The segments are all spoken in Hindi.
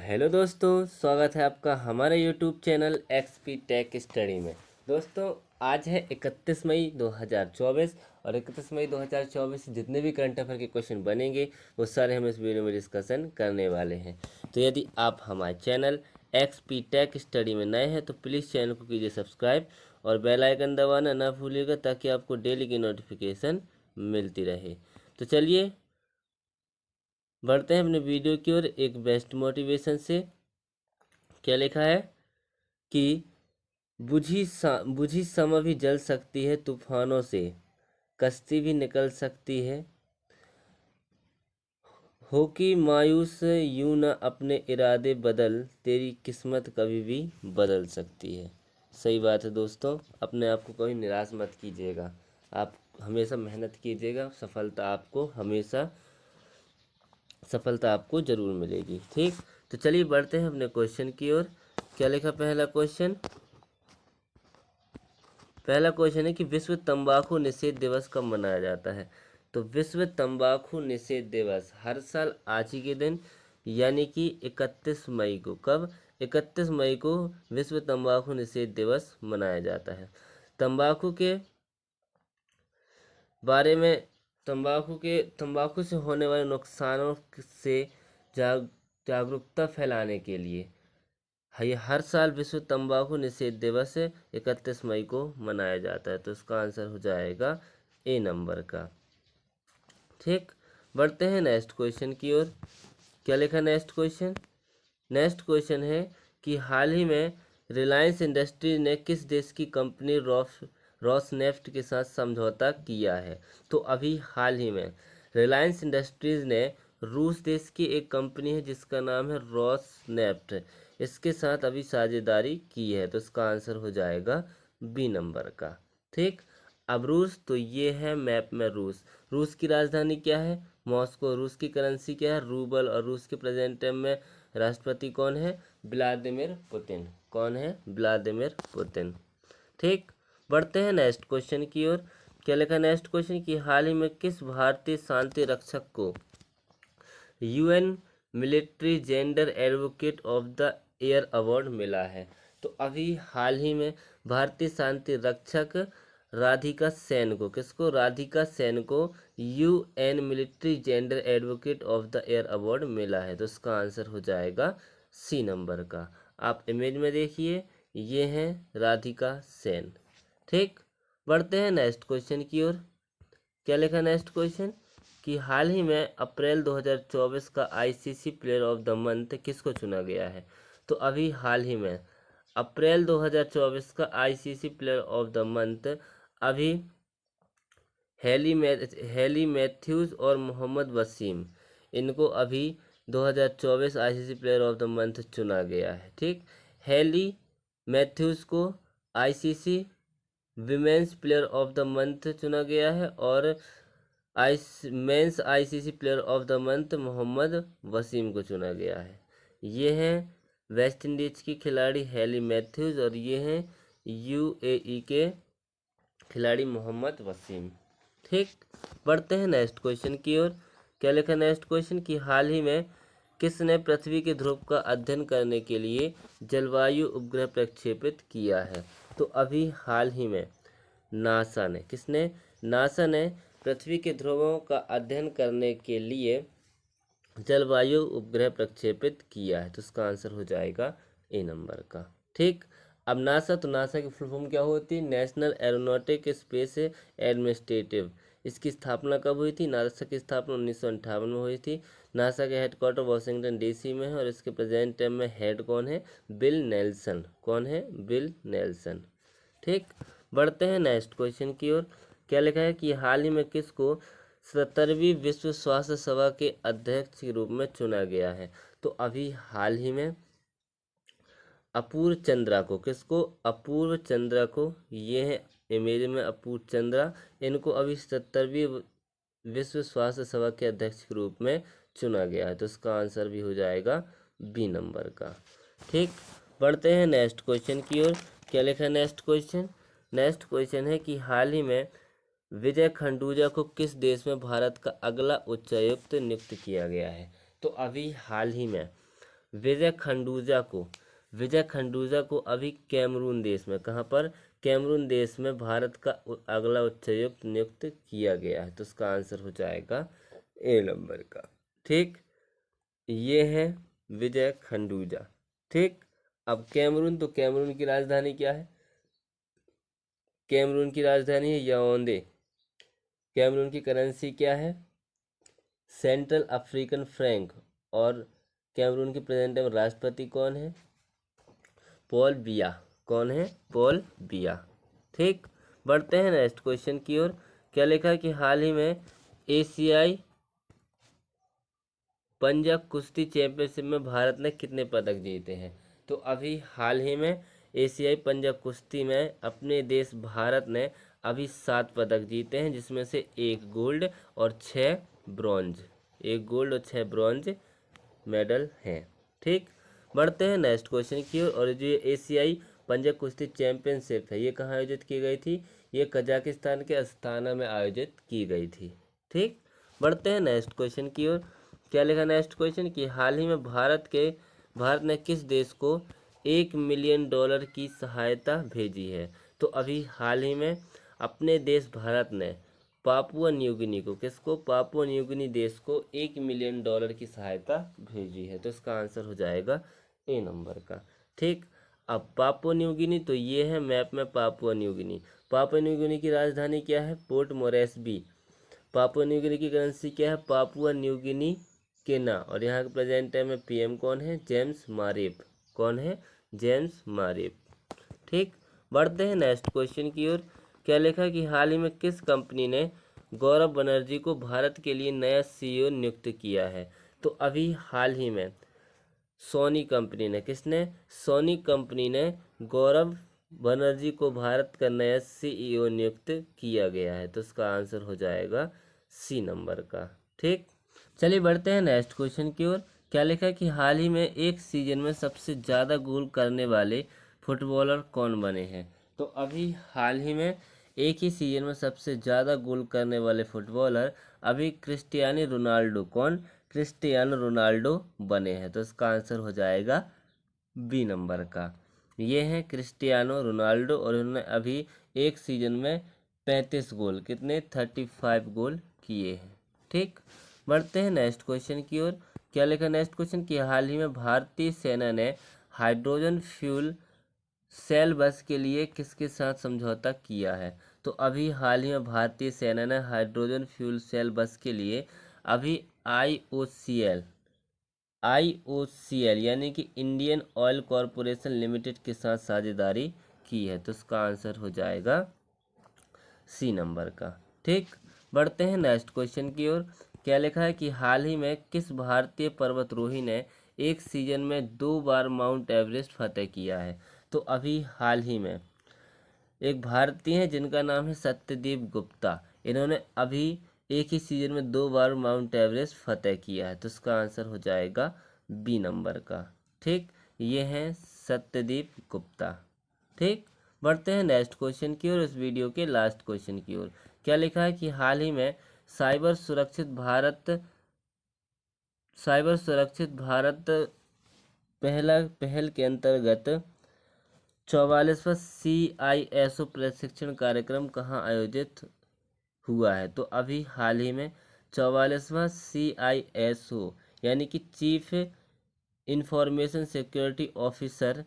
हेलो दोस्तों, स्वागत है आपका हमारे YouTube channel XP tech study में। दोस्तों, आज है 31 मई 2024 और 31 मई 2024 से जितने भी करंट अफेयर के क्वेश्चन बनेंगे वो सारे हम इस वीडियो में डिस्कशन करने वाले हैं। तो यदि आप हमारे चैनल एक्सपी टेक स्टडी में नए हैं तो प्लीज़ चैनल को कीजिए सब्सक्राइब और बेल आइकन दबाना ना भूलिएगा ताकि आपको डेली की नोटिफिकेशन मिलती रहे। तो चलिए बढ़ते हैं अपने वीडियो की ओर एक बेस्ट मोटिवेशन से। क्या लिखा है कि बुझी समा भी जल सकती है, तूफानों से कश्ती भी निकल सकती है, हो कि मायूस यूं न अपने इरादे बदल, तेरी किस्मत कभी भी बदल सकती है। सही बात है दोस्तों, अपने आप को कभी निराश मत कीजिएगा, आप हमेशा मेहनत कीजिएगा, सफलता आपको ज़रूर मिलेगी। ठीक, तो चलिए बढ़ते हैं अपने क्वेश्चन की ओर। क्या लिखा पहला क्वेश्चन है कि विश्व तंबाकू निषेध दिवस कब मनाया जाता है। तो विश्व तंबाकू निषेध दिवस हर साल आज ही के दिन यानी कि 31 मई को, कब 31 मई को विश्व तंबाकू निषेध दिवस मनाया जाता है। तंबाकू के बारे में तंबाकू से होने वाले नुकसानों से जागरूकता फैलाने के लिए ये हर साल विश्व तंबाकू निषेध दिवस 31 मई को मनाया जाता है। तो इसका आंसर हो जाएगा ए नंबर का। ठीक, बढ़ते हैं नेक्स्ट क्वेश्चन की ओर। क्या लिखा नेक्स्ट क्वेश्चन है कि हाल ही में रिलायंस इंडस्ट्रीज ने किस देश की कंपनी रॉसनेफ्ट के साथ समझौता किया है। तो अभी हाल ही में रिलायंस इंडस्ट्रीज ने रूस देश की एक कंपनी है जिसका नाम है रॉसनेफ्ट, इसके साथ अभी साझेदारी की है। तो इसका आंसर हो जाएगा बी नंबर का। ठीक, अब रूस, तो ये है मैप में रूस की राजधानी क्या है, मॉस्को। रूस की करेंसी क्या है, रूबल। और रूस के प्रेजेंट टाइम में राष्ट्रपति कौन है, व्लादिमीर पुतिन। कौन है, व्लादिमीर पुतिन। ठीक, बढ़ते हैं नेक्स्ट क्वेश्चन की ओर। क्या लिखा नेक्स्ट क्वेश्चन कि हाल ही में किस भारतीय शांति रक्षक को UN military gender advocate of the year award मिला है। तो अभी हाल ही में भारतीय शांति रक्षक राधिका सेन को, किसको, राधिका सेन को UN military gender advocate of the year award मिला है। तो इसका आंसर हो जाएगा सी नंबर का। आप इमेज में देखिए, ये हैं राधिका सेन। ठीक, बढ़ते हैं नेक्स्ट क्वेश्चन की ओर। क्या लिखा नेक्स्ट क्वेश्चन कि हाल ही में अप्रैल 2024 का ICC player of the month किसको चुना गया है। तो अभी हाल ही में अप्रैल 2024 का ICC player of the month अभी हेली मैथ्यूज और मोहम्मद वसीम, इनको अभी 2024 ICC player of the month चुना गया है। ठीक, हेली मैथ्यूज को ICC women's player of the month चुना गया है और men's ICC player of the month Mohammad Waseem को चुना गया है। ये हैं वेस्ट इंडीज की खिलाड़ी हेली मैथ्यूज और ये हैं यूएई के खिलाड़ी मोहम्मद वसीम। ठीक, बढ़ते हैं नेक्स्ट क्वेश्चन की ओर। क्या लिखा नेक्स्ट क्वेश्चन कि हाल ही में किसने पृथ्वी के ध्रुव का अध्ययन करने के लिए जलवायु उपग्रह प्रक्षेपित किया है। तो अभी हाल ही में नासा ने पृथ्वी के ध्रुवों का अध्ययन करने के लिए जलवायु उपग्रह प्रक्षेपित किया है। तो इसका आंसर हो जाएगा ए नंबर का। ठीक, अब नासा की फुल फॉर्म क्या होती है, नेशनल एरोनॉटिक स्पेस एडमिनिस्ट्रेटिव। इसकी स्थापना कब हुई थी, नासा की स्थापना 1958 में हुई थी। नासा के हेडक्वार्टर वाशिंगटन डीसी में है और इसके प्रेजेंट टाइम में हेड कौन है, बिल नेल्सन। कौन है, बिल नेल्सन। ठीक, बढ़ते हैं नेक्स्ट क्वेश्चन की ओर। क्या लिखा है कि हाल ही में किसको 70वीं विश्व स्वास्थ्य सभा के अध्यक्ष के रूप में चुना गया है। तो अभी हाल ही में अपूर्व चंद्रा को, किसको, अपूर्व चंद्रा को, ये है इमेज में अपूर्व चंद्रा, इनको अभी 70वीं विश्व स्वास्थ्य सभा के अध्यक्ष के रूप में चुना गया है। तो इसका आंसर भी हो जाएगा बी नंबर का। ठीक, बढ़ते हैं नेक्स्ट क्वेश्चन की ओर। क्या लिखा है नेक्स्ट क्वेश्चन है कि हाल ही में विजय खंडूजा को किस देश में भारत का अगला उच्चायुक्त नियुक्त किया गया है। तो अभी हाल ही में विजय खंडूजा को अभी कैमरून देश में, कहाँ पर, कैमरून देश में भारत का अगला उच्चायुक्त नियुक्त किया गया है। तो इसका आंसर हो जाएगा ए नंबर का। ठीक, ये है विजय खंडूजा। ठीक, अब कैमरून, तो कैमरून की राजधानी क्या है? कैमरून की राजधानी है याओंडे। कैमरून की करेंसी क्या है? Central African Frank. और कैमरून के प्रेजेंट टाइम राष्ट्रपति कौन है? पॉल बिया। कौन है? पॉल बिया। ठीक, बढ़ते हैं नेक्स्ट क्वेश्चन की ओर। क्या लिखा है कि हाल ही में एशियाई पंजा कुश्ती चैंपियनशिप में भारत ने कितने पदक जीते हैं? तो अभी हाल ही में एशियाई पंजा कुश्ती में अपने देश भारत ने अभी 7 पदक जीते हैं, जिसमें से 1 गोल्ड और 6 ब्रॉन्ज। 1 गोल्ड और 6 ब्रॉन्ज मेडल हैं। ठीक, बढ़ते हैं नेक्स्ट क्वेश्चन की ओर। और जो एशियाई पंजा कुश्ती चैंपियनशिप है, ये कहाँ आयोजित की गई थी? ये कजाकिस्तान के अस्ताना में आयोजित की गई थी। ठीक, बढ़ते हैं नेक्स्ट क्वेश्चन की ओर। क्या लिखा नेक्स्ट क्वेश्चन कि हाल ही में भारत ने किस देश को $1 मिलियन की सहायता भेजी है? तो अभी हाल ही में अपने देश भारत ने पापुआ न्यू गिनी को, किसको? पापुआ न्यू गिनी देश को $1 मिलियन की सहायता भेजी है। तो इसका आंसर हो जाएगा ए नंबर का। ठीक, अब पापुआ न्यू गिनी, तो ये है मैप में Papua New Guinea. Papua New Guinea की राजधानी क्या है? Port Moresby. Papua New Guinea की करेंसी क्या है? पापुआ न्यू गिनी केना। और यहाँ के प्रेजेंट टाइम में पीएम कौन है? जेम्स मारेप। कौन है? जेम्स मारेप। ठीक, बढ़ते हैं नेक्स्ट क्वेश्चन की ओर। क्या लिखा कि हाल ही में किस कंपनी ने गौरव बनर्जी को भारत के लिए नया सीईओ नियुक्त किया है? तो अभी हाल ही में सोनी कंपनी ने, किसने? सोनी कंपनी ने गौरव बनर्जी को भारत का नया सीईओ नियुक्त किया गया है। तो इसका आंसर हो जाएगा सी नंबर का। ठीक, चलिए बढ़ते हैं नेक्स्ट क्वेश्चन की ओर। क्या लिखा है कि हाल ही में एक सीजन में सबसे ज़्यादा गोल करने वाले फुटबॉलर कौन बने हैं? तो अभी हाल ही में एक ही सीजन में सबसे ज़्यादा गोल करने वाले फुटबॉलर अभी क्रिस्टियानो रोनाल्डो, कौन? क्रिस्टियानो रोनाल्डो बने हैं। तो इसका आंसर हो जाएगा बी नंबर का। ये हैं क्रिस्टियानो रोनाल्डो, और उन्होंने अभी एक सीजन में 35 गोल, कितने? 35 गोल किए हैं। ठीक, बढ़ते हैं नेक्स्ट क्वेश्चन की ओर। क्या लिखा नेक्स्ट क्वेश्चन कि हाल ही में भारतीय सेना ने हाइड्रोजन फ्यूल सेल बस के लिए किसके साथ समझौता किया है? तो अभी हाल ही में भारतीय सेना ने हाइड्रोजन फ्यूल सेल बस के लिए अभी आईओसीएल यानी कि इंडियन ऑयल कॉरपोरेशन लिमिटेड के साथ साझेदारी की है। तो इसका आंसर हो जाएगा सी नंबर का। ठीक, बढ़ते हैं नेक्स्ट क्वेश्चन की ओर। क्या लिखा है कि हाल ही में किस भारतीय पर्वतरोही ने एक सीजन में 2 बार माउंट एवरेस्ट फतेह किया है? तो अभी हाल ही में एक भारतीय हैं जिनका नाम है सत्यदेव गुप्ता। इन्होंने अभी एक ही सीजन में 2 बार माउंट एवरेस्ट फतेह किया है। तो इसका आंसर हो जाएगा बी नंबर का। ठीक, ये हैं सत्यदेव गुप्ता। ठीक, बढ़ते हैं नेक्स्ट क्वेश्चन की ओर, इस वीडियो के लास्ट क्वेश्चन की ओर। क्या लिखा है कि हाल ही में साइबर सुरक्षित भारत पहल के अंतर्गत 44वां CISO प्रशिक्षण कार्यक्रम कहाँ आयोजित हुआ है? तो अभी हाल ही में 44वां CISO यानी कि चीफ इंफॉर्मेशन सिक्योरिटी ऑफिसर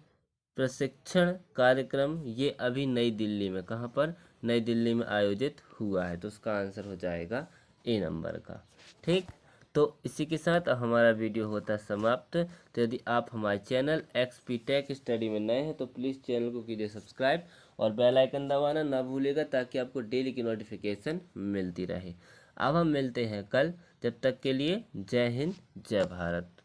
प्रशिक्षण कार्यक्रम, ये अभी नई दिल्ली में, कहाँ पर? नई दिल्ली में आयोजित हुआ है। तो उसका आंसर हो जाएगा ए नंबर का। ठीक, तो इसी के साथ हमारा वीडियो होता है समाप्त। तो यदि आप हमारे चैनल XP टेक स्टडी में नए हैं तो प्लीज़ चैनल को कीजिए सब्सक्राइब और बेल आइकन दबाना ना भूलिएगा, ताकि आपको डेली की नोटिफिकेशन मिलती रहे। अब हम मिलते हैं कल, जब तक के लिए जय हिंद जय भारत।